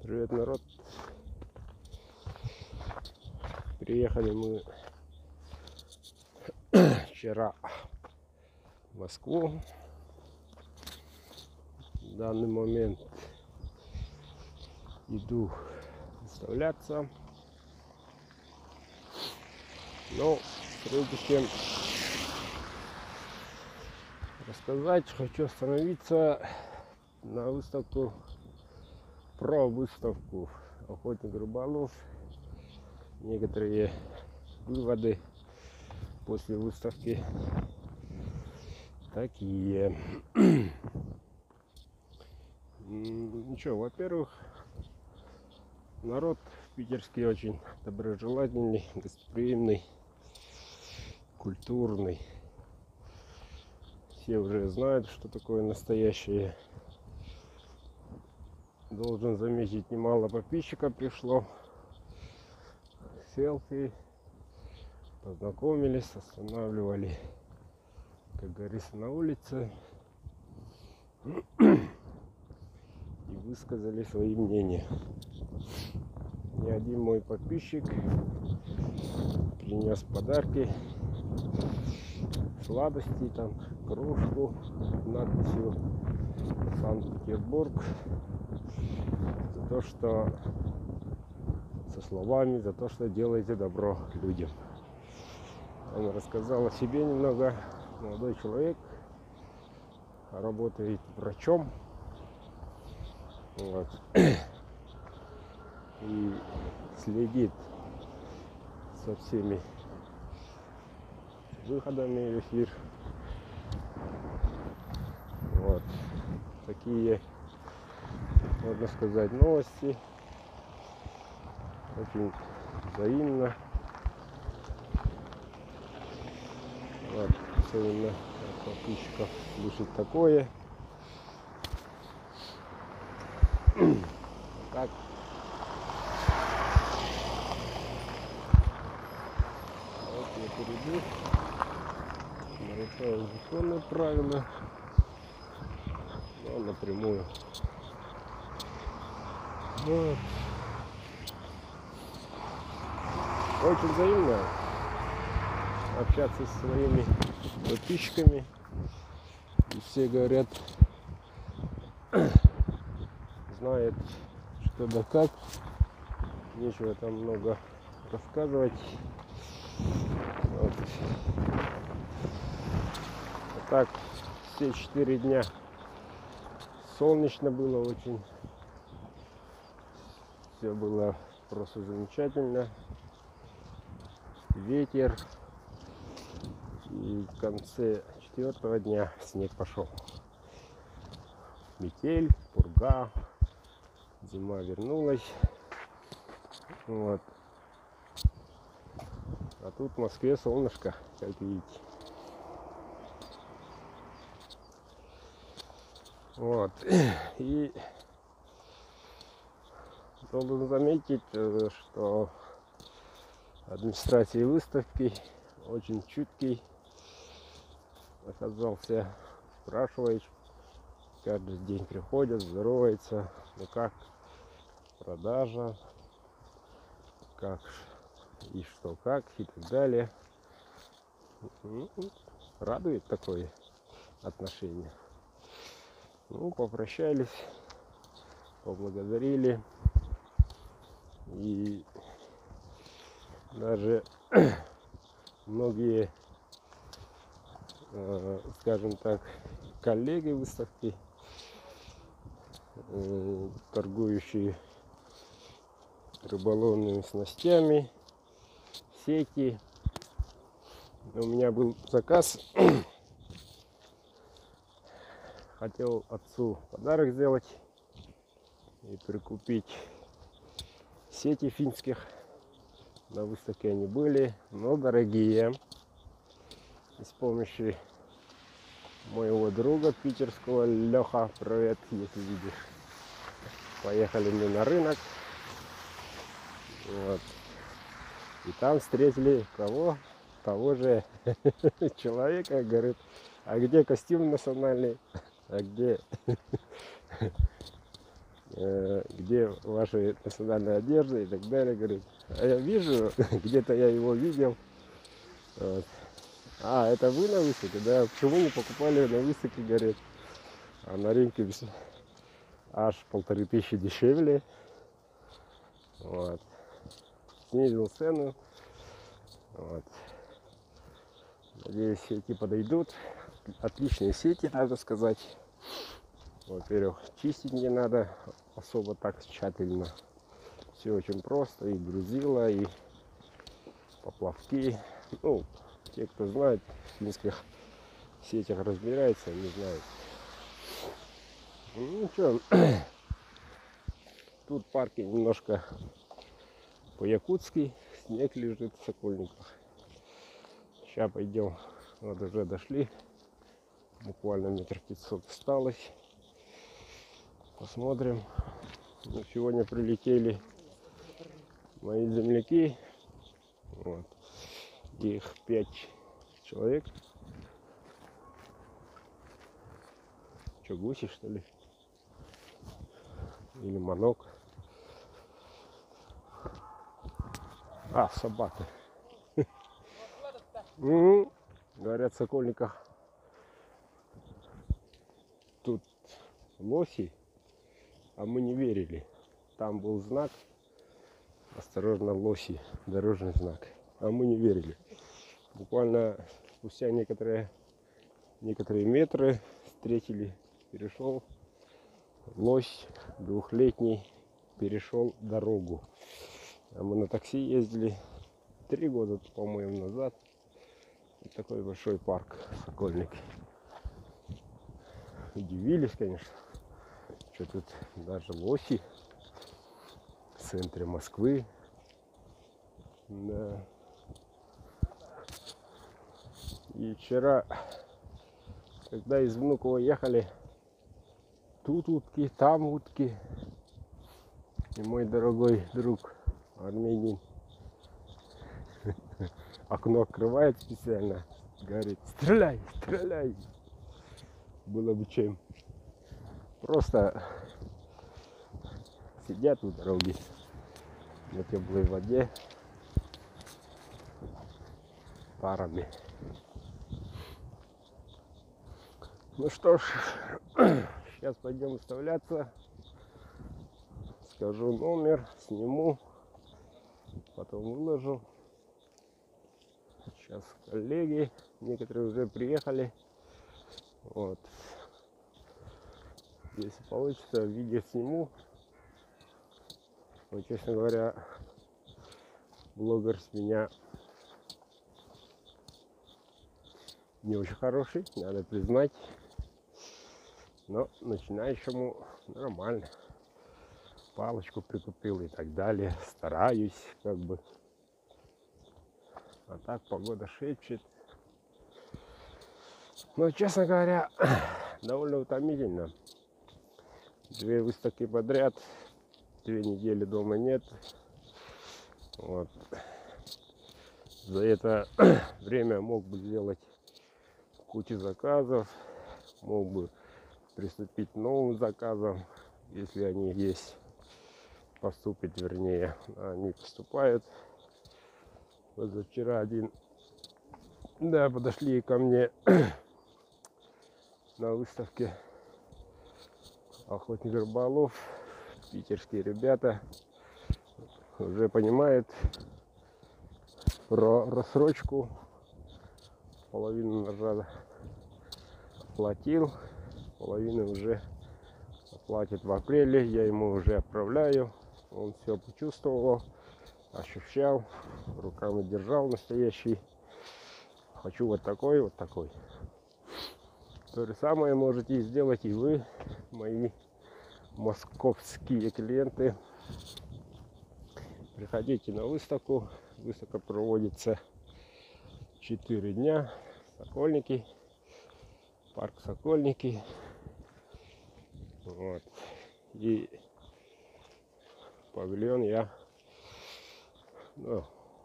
Привет, народ. Приехали мы вчера в Москву. В данный момент иду выставляться. Но прежде чем рассказать, хочу остановиться на выставку, про выставку «Охотник рыболов». Некоторые выводы после выставки такие. Ничего, во-первых, народ питерский очень доброжелательный, гостеприимный, культурный. Все уже знают, что такое настоящее. Должен заметить, немало подписчиков пришло. Селфи, познакомились, останавливали, как говорится, на улице и высказали свои мнения. Ни один мой подписчик принес подарки, сладости, там кружку с надписью «Санкт-Петербург», за то, что со словами, за то, что делаете добро людям. Он рассказал о себе немного. Молодой человек, работает врачом, вот, и следит со всеми выходами в эфир. Вот такие, можно сказать, новости. Очень взаимно. Вот, особенно от подписчиков слышать такое. Так. Вот я перейду. Нарушаю законные правила. Но напрямую. Вот. Очень взаимно общаться со своими подписчиками. И все говорят, знают что да как. Нечего там много рассказывать. Вот. А так все 4 дня солнечно было очень. Все было просто замечательно. Ветер. И в конце 4-го дня снег пошел. Метель, пурга. Зима вернулась. Вот. А тут в Москве солнышко, как видите. Вот. И должен заметить, что администрация выставки очень чуткий оказался, спрашивает, каждый день приходят, здороваются, ну как продажа, как и что как и так далее. Ну, радует такое отношение. Ну, попрощались, поблагодарили, и даже многие, скажем так, коллеги выставки, торгующие рыболовными снастями, сети. У меня был заказ, хотел отцу подарок сделать и прикупить сети финских. На выставке они были, но дорогие. И с помощью моего друга питерского, Леха, привет, если видишь, поехали мы на рынок. Вот. И там встретили кого? Того же человека, говорит, а где костюм национальный? а где ваши национальные одежды и так далее, говорит. А я вижу, где-то я его видел. Вот. А, это вы на выставке, да? Почему не покупали на выставке, говорит? А на рынке аж 1500 дешевле. Вот. Снизил цену. Вот. Надеюсь, сети подойдут. Отличные сети, надо сказать. Во-первых, чистить не надо особо так тщательно. Все очень просто. И грузила, и поплавки. Ну, те, кто знает, в финских сетях разбирается, не знают. Ну что, тут парки немножко по-якутски. Снег лежит в Сокольниках. Сейчас пойдем. Вот уже дошли. Буквально 500 метров осталось. Посмотрим. Ну, сегодня прилетели мои земляки. Вот. Их 5 человек. Что, гуси, что ли? Или манок? А, собака. Говорят, в Сокольниках тут лоси, а мы не верили. Там был знак: осторожно, лоси, дорожный знак. А мы не верили. Буквально спустя некоторые метры встретили, перешел лось двухлетний, перешел дорогу. А мы на такси ездили 3 года, по-моему, назад. Вот такой большой парк Сокольники. Удивились, конечно, что тут даже лоси в центре Москвы. Да. И вчера, когда из Внуково ехали, тут утки, там утки. И мой дорогой друг армянин окно открывает специально, говорит: стреляй, стреляй. Было бы чем. Просто сидят у дороги на теплой воде парами. Ну что ж, сейчас пойдем выставляться. Скажу номер, сниму, потом выложу. Сейчас коллеги, некоторые уже приехали. Вот. Если получится, видео сниму. Но, честно говоря, блогер с меня не очень хороший, надо признать. Но начинающему нормально. Палочку прикупил и так далее. Стараюсь, как бы. А так погода шепчет. Но, честно говоря, довольно утомительно. 2 выставки подряд, 2 недели дома нет. Вот. За это время мог бы сделать кучу заказов, мог бы приступить к новым заказам, если они есть, поступить, вернее, они поступают. Вот вчера один, да, подошли ко мне на выставке охотник рыболов, питерские ребята уже понимают про рассрочку. Половину ножа оплатил, половину уже оплатит в апреле. Я ему уже отправляю. Он все почувствовал, ощущал, руками держал настоящий. Хочу вот такой, вот такой. То же самое можете сделать и вы, мои московские клиенты. Приходите на выставку. Выставка проводится 4 дня. Сокольники, парк Сокольники. Вот. И павильон я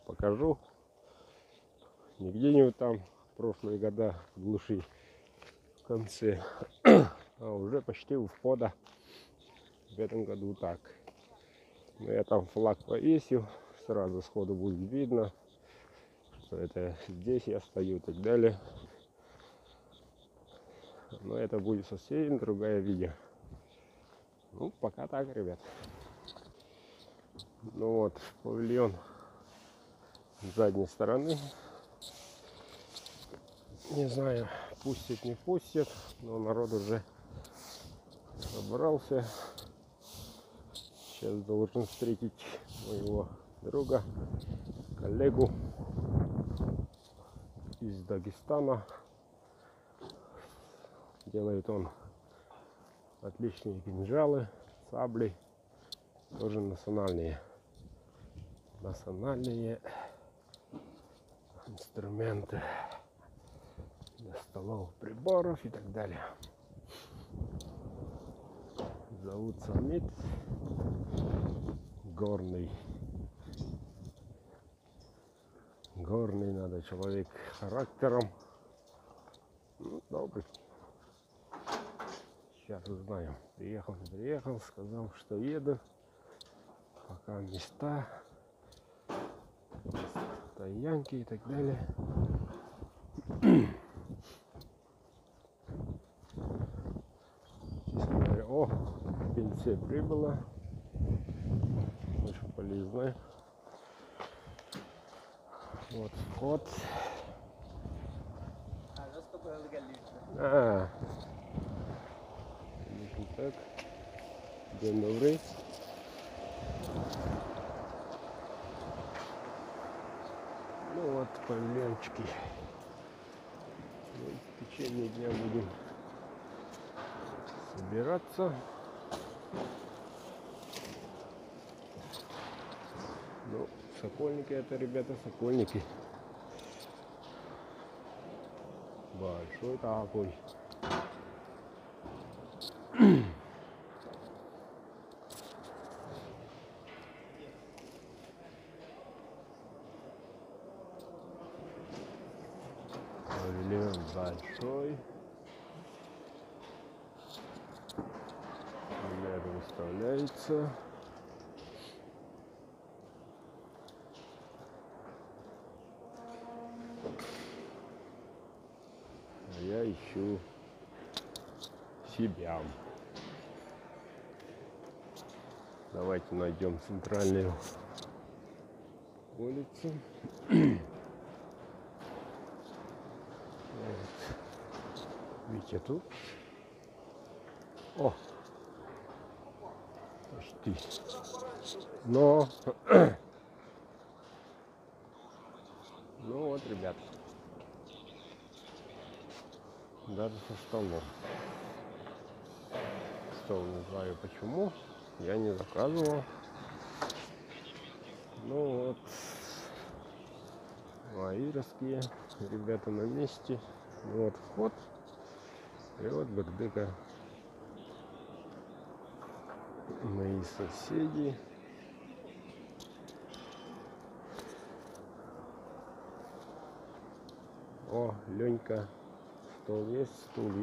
покажу. Не где-нибудь там прошлые года в глуши в конце, А уже почти у входа в этом году так. Но я там флаг повесил, сразу сходу будет видно, что это здесь я стою и так далее. Но это будет совсем другое видео. Ну, пока так, ребят. Ну вот, павильон с задней стороны. Не знаю, пустят, не пустят, но народ уже собрался. Сейчас должен встретить моего друга, коллегу из Дагестана. Делает он отличные кинжалы, сабли, тоже национальные инструменты для столовых приборов и так далее. Зовут Самит, горный надо человек характером, ну, добрый. Сейчас узнаем. Приехал, не приехал, сказал, что еду. Пока места, стоянки и так далее. Честно говоря, о, пенсия прибыла. Очень полезная. Вот вход. Так. День добрый. Ну вот павильончики. Ну, в течение дня будем собираться. Ну, сокольники это, ребята, сокольники. Большой такой. Павильон большой. Ребята выставляется. А я ищу себя. Давайте найдем центральную улицу. Вот. Видите, тут. О! Почти. Но ну вот, ребят. Даже со столом. Стол не знаю почему. Я не заказывал. Ну вот. Аировские ребята на месте. Ну вот вход. И вот Багдыка. Мои соседи. О, Ленька. Стул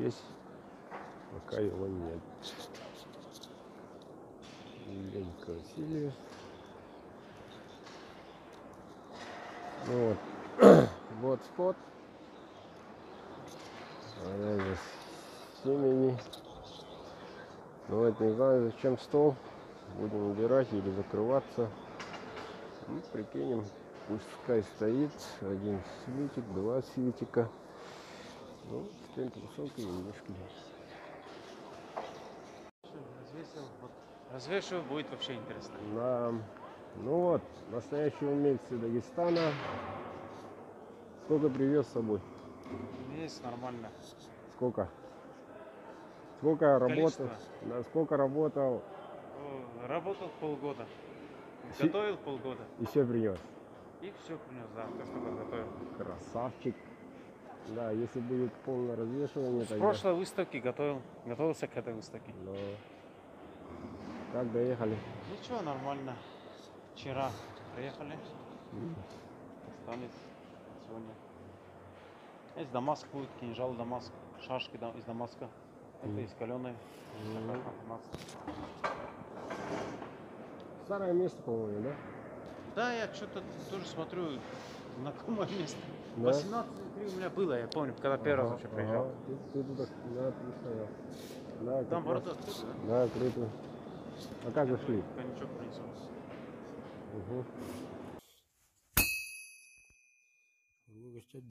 есть. Пока его нет. Ленька Васильев. Ну вот. Вот вход. Здесь семени. Ну вот не знаю, зачем стол. Будем убирать или закрываться. Ну, прикинем. Пускай стоит. Один светик, два светика. Ну, стенка высокая, немножко. Развешу, будет вообще интересно. Да. Ну вот, настоящие умельцы Дагестана. Сколько привез с собой? Есть нормально. Сколько? Сколько Количество? работал? Да, сколько работал? Работал полгода. Готовил полгода. И все принес. И все принес, да, то, что подготовил. Красавчик. Да, если будет полное развешивание, С тогда... прошлой выставки готовился к этой выставке. Но... Как доехали? Ничего, нормально. Вчера приехали. Остались сегодня. Из Дамаска будет кинжал Дамаск. Шашки из Дамаска. Это из каленой. Мгм. Старое место, по-моему, да? Да, я что-то тоже смотрю, знакомое место. Да? 18.3 у меня было, я помню, когда первый раз вообще приезжал. Ты туда, да, ты стоял. Да, как Там раз. ворота открыты, да? Да, открыто. А как вы шли? Коньячок принесу. Угу.